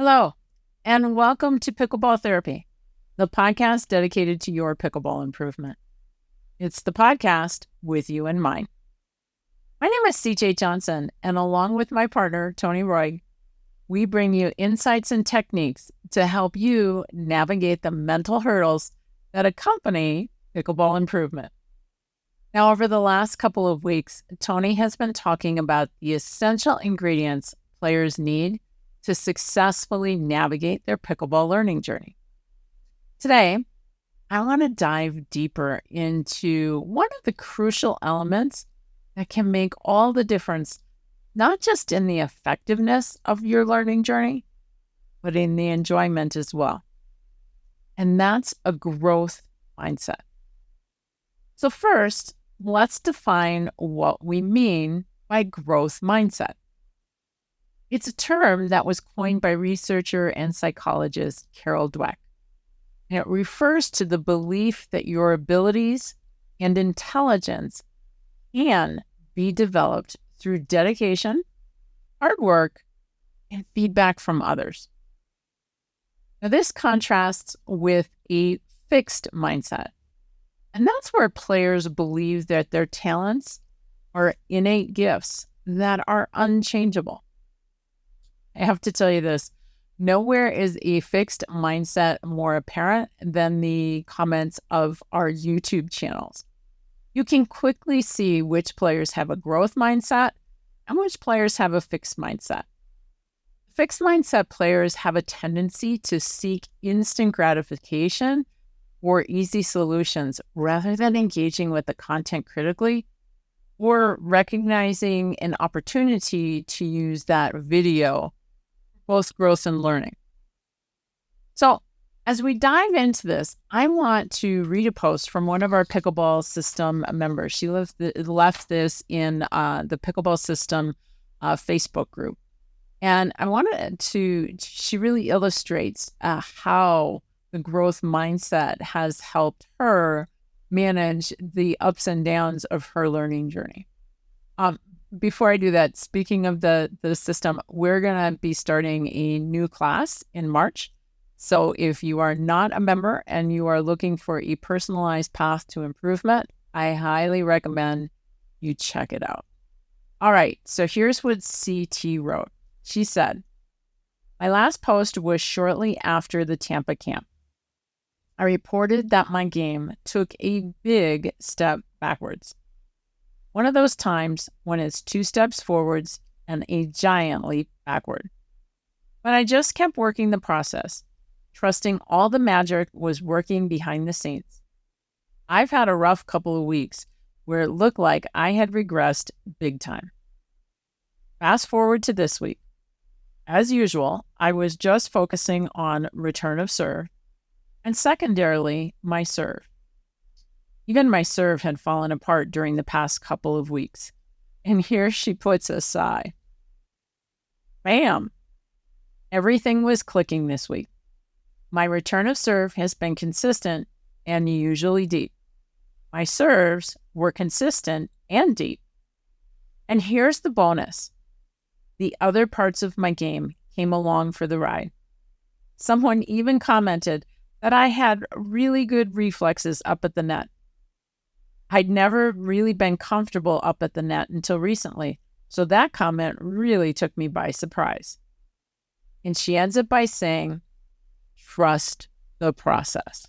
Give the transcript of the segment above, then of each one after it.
Hello, and welcome to Pickleball Therapy, the podcast dedicated to your pickleball improvement. It's the podcast with you in mind. My name is CJ Johnson, and along with my partner, Tony Roy, we bring you insights and techniques to help you navigate the mental hurdles that accompany pickleball improvement. Now, over the last couple of weeks, Tony has been talking about the essential ingredients players need to successfully navigate their pickleball learning journey. Today, I want to dive deeper into one of the crucial elements that can make all the difference, not just in the effectiveness of your learning journey, but in the enjoyment as well. And that's a growth mindset. So first, let's define what we mean by growth mindset. It's a term that was coined by researcher and psychologist Carol Dweck. And it refers to the belief that your abilities and intelligence can be developed through dedication, hard work, and feedback from others. Now, this contrasts with a fixed mindset. And that's where players believe that their talents are innate gifts that are unchangeable. I have to tell you this, nowhere is a fixed mindset more apparent than the comments of our YouTube channels. You can quickly see which players have a growth mindset and which players have a fixed mindset. Fixed mindset players have a tendency to seek instant gratification or easy solutions rather than engaging with the content critically or recognizing an opportunity to use that video both growth and learning. So as we dive into this, I want to read a post from one of our Pickleball System members. She left this in the Pickleball System Facebook group. And I wanted she really illustrates how the growth mindset has helped her manage the ups and downs of her learning journey. Before I do that, speaking of the system, we're going to be starting a new class in March. So if you are not a member and you are looking for a personalized path to improvement, I highly recommend you check it out. All right, so here's what CT wrote. She said, "My last post was shortly after the Tampa camp. I reported that my game took a big step backwards. One of those times when it's 2 steps forwards and a giant leap backward. But I just kept working the process, trusting all the magic was working behind the scenes. I've had a rough couple of weeks where it looked like I had regressed big time. Fast forward to this week. As usual, I was just focusing on return of serve and secondarily my serve. Even my serve had fallen apart during the past couple of weeks. And here she puts a sigh. Bam! Everything was clicking this week. My return of serve has been consistent and usually deep. My serves were consistent and deep. And here's the bonus. The other parts of my game came along for the ride. Someone even commented that I had really good reflexes up at the net. I'd never really been comfortable up at the net until recently, so that comment really took me by surprise." And she ends it by saying, "Trust the process."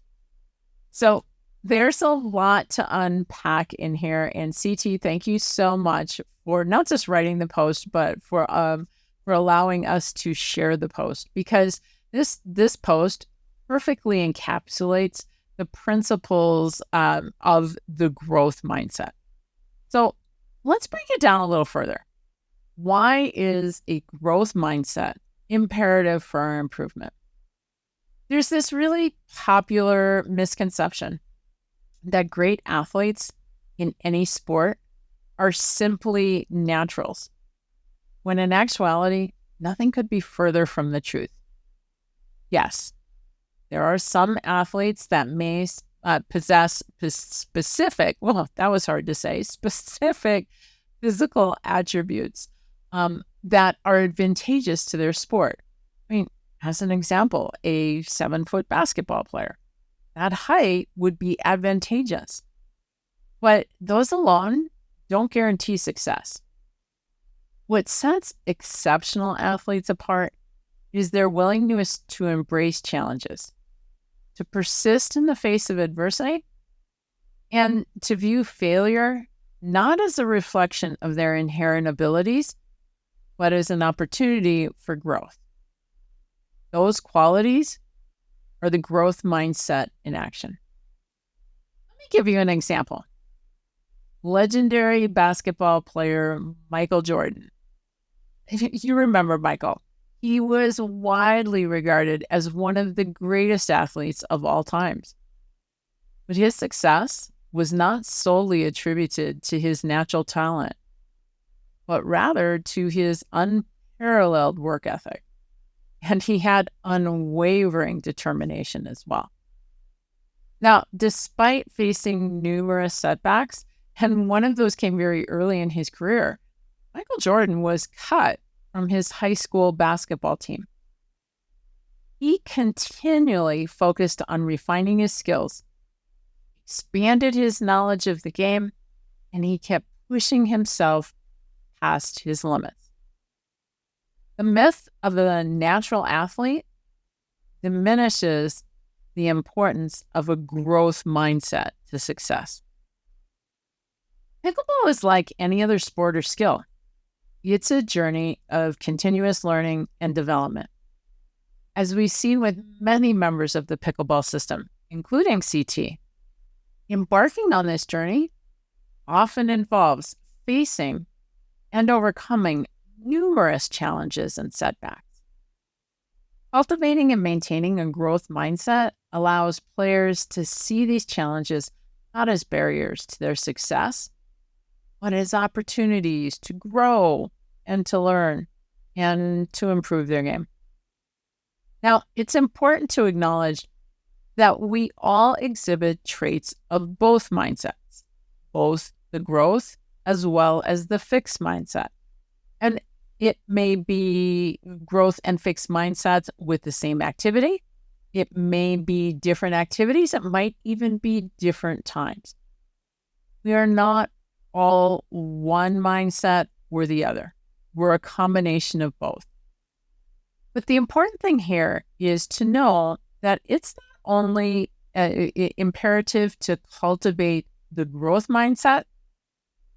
So there's a lot to unpack in here. And CT, thank you so much for not just writing the post, but for allowing us to share the post, because this post perfectly encapsulates the principles of the growth mindset. So let's break it down a little further. Why is a growth mindset imperative for our improvement? There's this really popular misconception that great athletes in any sport are simply naturals, when in actuality, nothing could be further from the truth. Yes, there are some athletes that may possess specific physical attributes that are advantageous to their sport. I mean, As an example, a 7-foot basketball player. That height would be advantageous. But those alone don't guarantee success. What sets exceptional athletes apart is their willingness to embrace challenges, to persist in the face of adversity, and to view failure not as a reflection of their inherent abilities, but as an opportunity for growth. Those qualities are the growth mindset in action. Let me give you an example. Legendary basketball player Michael Jordan. You remember Michael. He was widely regarded as one of the greatest athletes of all times. But his success was not solely attributed to his natural talent, but rather to his unparalleled work ethic. And he had unwavering determination as well. Now, despite facing numerous setbacks, and one of those came very early in his career, Michael Jordan was cut from his high school basketball team. He continually focused on refining his skills, expanded his knowledge of the game, and he kept pushing himself past his limits. The myth of the natural athlete diminishes the importance of a growth mindset to success. Pickleball is like any other sport or skill. It's a journey of continuous learning and development. As we've seen with many members of the pickleball system, including CT, embarking on this journey often involves facing and overcoming numerous challenges and setbacks. Cultivating and maintaining a growth mindset allows players to see these challenges not as barriers to their success, but as opportunities to grow and to learn and to improve their game. Now, it's important to acknowledge that we all exhibit traits of both mindsets, both the growth as well as the fixed mindset. And it may be growth and fixed mindsets with the same activity. It may be different activities. It might even be different times. We are not all one mindset or the other. We're a combination of both. But the important thing here is to know that it's not only imperative to cultivate the growth mindset,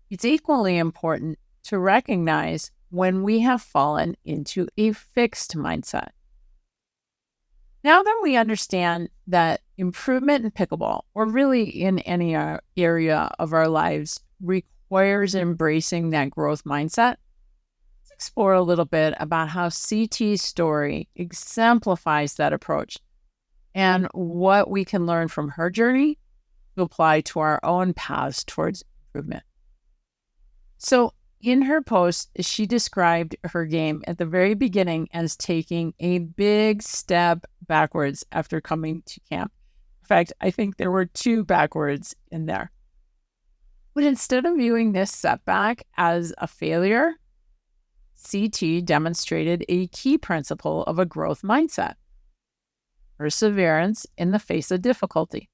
it's equally important to recognize when we have fallen into a fixed mindset. Now that we understand that improvement in pickleball, or really in any area of our lives, requires embracing that growth mindset, let's explore a little bit about how CT's story exemplifies that approach and what we can learn from her journey to apply to our own paths towards improvement. So in her post, she described her game at the very beginning as taking a big step backwards after coming to camp. In fact, I think there were 2 backwards in there. But instead of viewing this setback as a failure, CT demonstrated a key principle of a growth mindset: perseverance in the face of difficulty.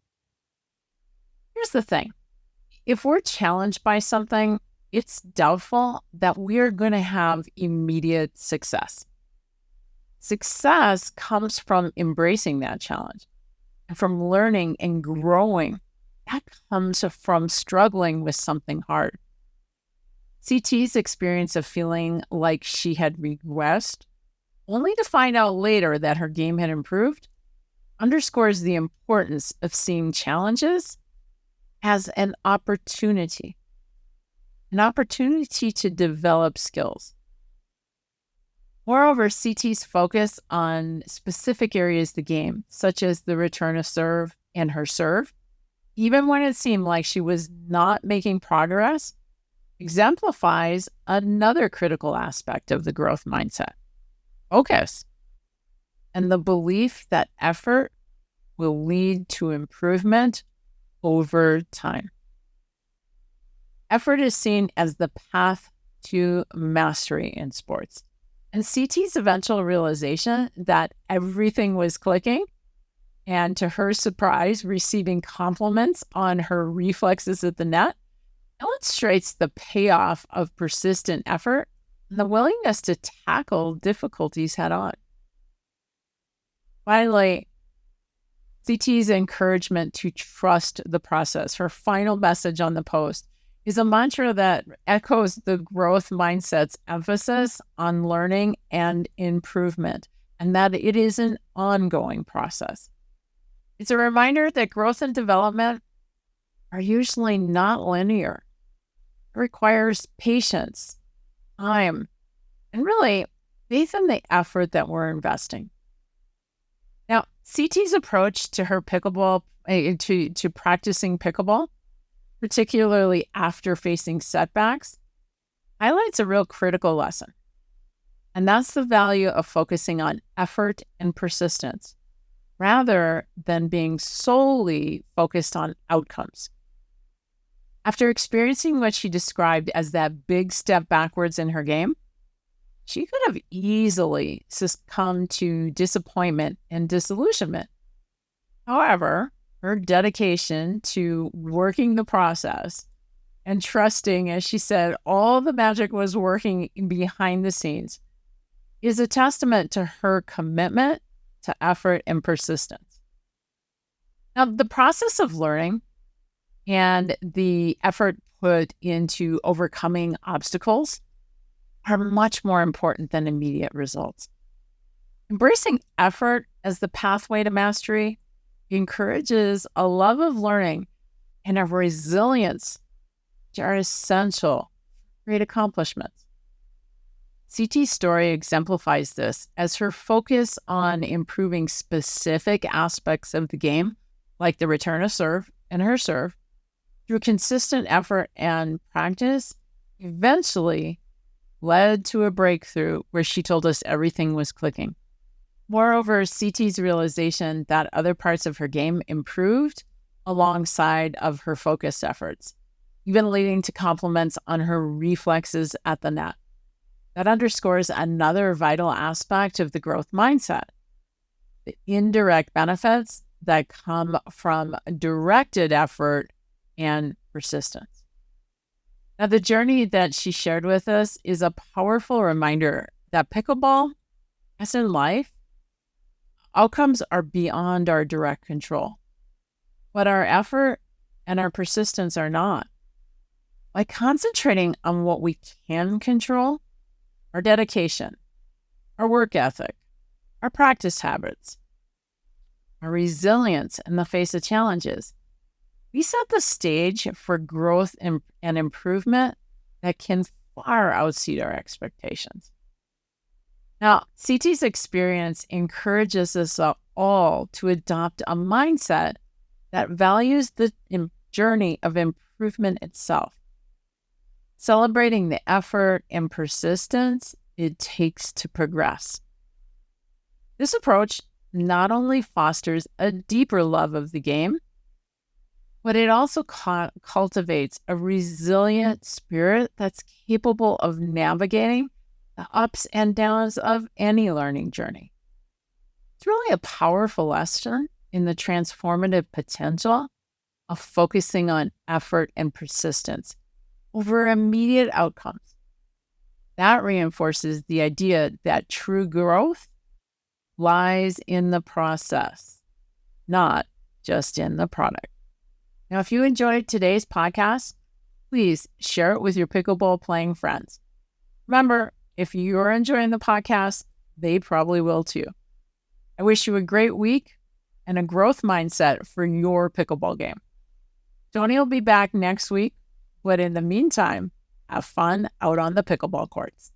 Here's the thing. If we're challenged by something, it's doubtful that we're going to have immediate success. Success comes from embracing that challenge and from learning and growing. That comes from struggling with something hard. CT's experience of feeling like she had regressed, only to find out later that her game had improved, underscores the importance of seeing challenges as an opportunity to develop skills. Moreover, CT's focus on specific areas of the game, such as the return of serve and her serve, even when it seemed like she was not making progress, exemplifies another critical aspect of the growth mindset: focus, and the belief that effort will lead to improvement over time. Effort is seen as the path to mastery in sports. And CT's eventual realization that everything was clicking, and to her surprise, receiving compliments on her reflexes at the net, illustrates the payoff of persistent effort and the willingness to tackle difficulties head on. Finally, CT's encouragement to trust the process. Her final message on the post is a mantra that echoes the growth mindset's emphasis on learning and improvement, and that it is an ongoing process. It's a reminder that growth and development are usually not linear. It requires patience, time, and really faith in the effort that we're investing. Now, CT's approach to her pickleball, to practicing pickleball, particularly after facing setbacks, highlights a real critical lesson. And that's the value of focusing on effort and persistence, rather than being solely focused on outcomes. After experiencing what she described as that big step backwards in her game, she could have easily succumbed to disappointment and disillusionment. However, her dedication to working the process and trusting, as she said, all the magic was working behind the scenes, is a testament to her commitment to effort and persistence. Now, the process of learning and the effort put into overcoming obstacles are much more important than immediate results. Embracing effort as the pathway to mastery encourages a love of learning and a resilience which are essential for great accomplishments. CT's story exemplifies this as her focus on improving specific aspects of the game, like the return of serve and her serve, through consistent effort and practice, eventually led to a breakthrough where she told us everything was clicking. Moreover, CT's realization that other parts of her game improved alongside of her focused efforts, even leading to compliments on her reflexes at the net. That underscores another vital aspect of the growth mindset, the indirect benefits that come from directed effort and persistence. Now, the journey that she shared with us is a powerful reminder that pickleball, as in life, outcomes are beyond our direct control, but our effort and our persistence are not. By concentrating on what we can control, our dedication, our work ethic, our practice habits, our resilience in the face of challenges, we set the stage for growth and improvement that can far exceed our expectations. Now, CT's experience encourages us all to adopt a mindset that values the journey of improvement itself, celebrating the effort and persistence it takes to progress. This approach not only fosters a deeper love of the game, but it also cultivates a resilient spirit that's capable of navigating the ups and downs of any learning journey. It's really a powerful lesson in the transformative potential of focusing on effort and persistence over immediate outcomes. That reinforces the idea that true growth lies in the process, not just in the product. Now, if you enjoyed today's podcast, please share it with your pickleball playing friends. Remember, if you're enjoying the podcast, they probably will too. I wish you a great week and a growth mindset for your pickleball game. Tony will be back next week, but in the meantime, have fun out on the pickleball courts.